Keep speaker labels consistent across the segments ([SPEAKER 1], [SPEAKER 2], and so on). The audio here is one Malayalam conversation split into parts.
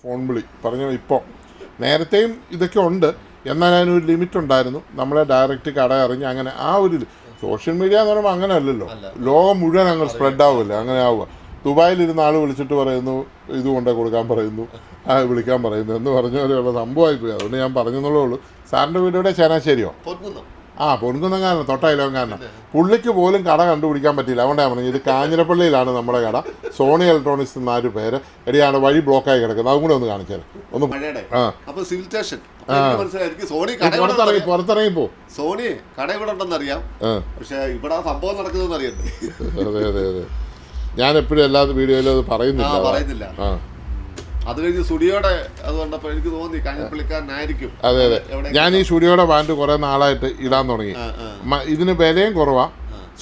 [SPEAKER 1] ഫോൺ വിളി പറഞ്ഞ ഇപ്പോൾ നേരത്തെയും ഇതൊക്കെ ഉണ്ട്, എന്നാൽ അതിനൊരു ലിമിറ്റ് ഉണ്ടായിരുന്നു. നമ്മളെ ഡയറക്റ്റ് കട അറിഞ്ഞ് അങ്ങനെ ആ ഒരു സോഷ്യൽ മീഡിയ എന്ന് പറയുമ്പോൾ അങ്ങനെ അല്ലല്ലോ, ലോകം മുഴുവൻ അങ്ങ് സ്പ്രെഡ് ആവില്ല, അങ്ങനെ ആവുക. ദുബായിലിരുന്ന ആൾ വിളിച്ചിട്ട് പറയുന്നു ഇത് കൊണ്ടേ കൊടുക്കാൻ പറയുന്നു, വിളിക്കാൻ പറയുന്നു എന്ന് പറഞ്ഞ പോലെയുള്ള സംഭവമായിപ്പോയി. അതുകൊണ്ട് ഞാൻ പറഞ്ഞെന്നുള്ളേ ഉള്ളൂ. സാറിൻ്റെ വീട് ഇവിടെ ചങ്ങനാശ്ശേരിയോ? പൊൻകുന്നംകാരൻ, തൊട്ടയിലോങ്കാരനാണ്. പുള്ളിക്ക് പോലും കട കണ്ടുപിടിക്കാൻ പറ്റിയില്ല. അതുകൊണ്ട് ഞാൻ പറഞ്ഞു ഇത് കാഞ്ഞിരപ്പള്ളിയിലാണ് നമ്മുടെ കട, സോണി ഇലക്ട്രോണിക്സ് എന്നാരു പേര്. എടിയാണ് വഴി ബ്ലോക്കായി കിടക്കുന്നത്, അതും കൂടെ ഒന്ന് കാണിച്ചാൽ ഒന്ന്. പുറത്തിറങ്ങിപ്പോ
[SPEAKER 2] സോണി കട ഇവിടെ ഉണ്ടെന്നറിയാം, പക്ഷെ ഇവിടെ സംഭവം നടക്കുന്നതെന്ന് അറിയണ്ടേ.
[SPEAKER 1] അതെ അതെ അതെ, ഞാൻ എപ്പോഴും എല്ലാ വീഡിയോയിലും അത് പറയുന്നില്ല.
[SPEAKER 2] അത് കഴിഞ്ഞ് സ്റ്റുഡിയോടെ അത് കണ്ടപ്പോൾ എനിക്ക് തോന്നി കാഞ്ഞിരപ്പള്ളിക്കാരനായിരിക്കും.
[SPEAKER 1] അതെ അതെ, ഞാൻ ഈ സ്റ്റുഡിയോയുടെ പാൻറ് കുറെ നാളായിട്ട് ഇടാൻ തുടങ്ങി. ഇതിന് വിലയും കുറവാ,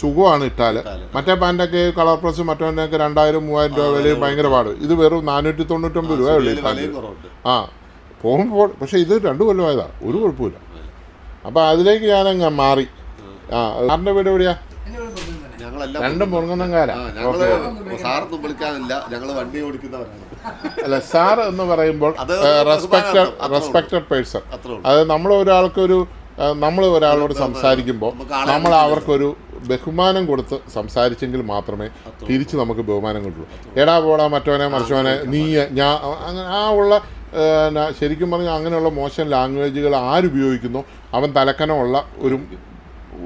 [SPEAKER 1] സുഖമാണ് ഇട്ടാൽ. മറ്റേ പാൻറ്റൊക്കെ കളർ പ്ലസ് മറ്റൊക്കെ 2000-3000 രൂപ വിലയും ഭയങ്കര പാട്. ഇത് വെറും 499 രൂപ ഉള്ളൂ ഈ പാൻറ്. ആ പോകുമ്പോൾ, പക്ഷെ ഇത് 2 കൊല്ലമായതാ, ഒരു കുഴപ്പമില്ല. അപ്പം അതിലേക്ക് ഞാനങ്ങ് മാറി. സാറിൻ്റെ വീട് എവിടെയാ? രണ്ടും പൊൻകുന്നംകാരാ.
[SPEAKER 2] സാറൊന്നും വിളിക്കാനില്ല, ഞങ്ങൾ വണ്ടി ഓടിക്കുന്നവരാണ്.
[SPEAKER 1] അല്ല, സാർ എന്ന് പറയുമ്പോൾ റെസ്പെക്റ്റഡ് പേഴ്സൺ. അത് നമ്മൾ ഒരാളോട് സംസാരിക്കുമ്പോൾ നമ്മൾ അവർക്കൊരു ബഹുമാനം കൊടുത്ത് സംസാരിച്ചെങ്കിൽ മാത്രമേ തിരിച്ച് നമുക്ക് ബഹുമാനം കിട്ടുള്ളൂ. എടാ പോടാ മറ്റവനെ മറിച്ചവനെ നീ ഞാൻ ആ ഉള്ള ശരിക്കും പറഞ്ഞാൽ അങ്ങനെയുള്ള മോശം ലാംഗ്വേജുകൾ ആരുപയോഗിക്കുന്നോ അവൻ തലക്കനമുള്ള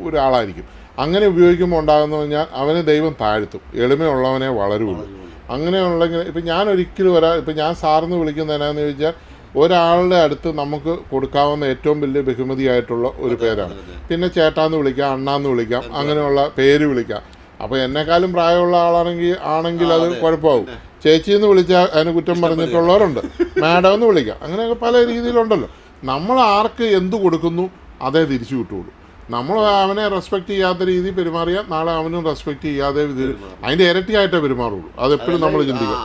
[SPEAKER 1] ഒരാളായിരിക്കും. അങ്ങനെ ഉപയോഗിക്കുമ്പോൾ ഉണ്ടാകുന്ന പറഞ്ഞാൽ അവനെ ദൈവം താഴ്ത്തും, എളിമയുള്ളവനെ വളരുള്ളൂ. അങ്ങനെയുള്ളെങ്കിൽ ഇപ്പം ഞാൻ ഒരിക്കലും ഇപ്പം ഞാൻ സാറിന് വിളിക്കുന്നത് എന്നാന്ന് ചോദിച്ചാൽ ഒരാളുടെ അടുത്ത് നമുക്ക് കൊടുക്കാവുന്ന ഏറ്റവും വലിയ ബഹുമതിയായിട്ടുള്ള ഒരു പേരാണ്. പിന്നെ ചേട്ടാന്ന് വിളിക്കാം, അണ്ണാന്ന് വിളിക്കാം, അങ്ങനെയുള്ള പേര് വിളിക്കാം. അപ്പോൾ എന്നെക്കാളും പ്രായമുള്ള ആണെങ്കിൽ അത് കുഴപ്പമാവും. ചേച്ചിന്ന് വിളിച്ചാൽ അതിന് കുറ്റം പറഞ്ഞിട്ടുള്ളവരുണ്ട്, മാഡം എന്ന് വിളിക്കാം. അങ്ങനെയൊക്കെ പല രീതിയിലുണ്ടല്ലോ. നമ്മൾ ആർക്ക് എന്ത് കൊടുക്കുന്നു അതേ തിരിച്ചു കിട്ടുള്ളൂ. നമ്മൾ അവനെ റെസ്പെക്റ്റ് ചെയ്യാത്ത രീതി പെരുമാറിയാൽ നാളെ അവനും റെസ്പെക്റ്റ് ചെയ്യാതെ അതിൻ്റെ ഇരട്ടിയായിട്ടേ പെരുമാറുള്ളൂ. അതെപ്പോഴും നമ്മൾ ചിന്തിക്കാം.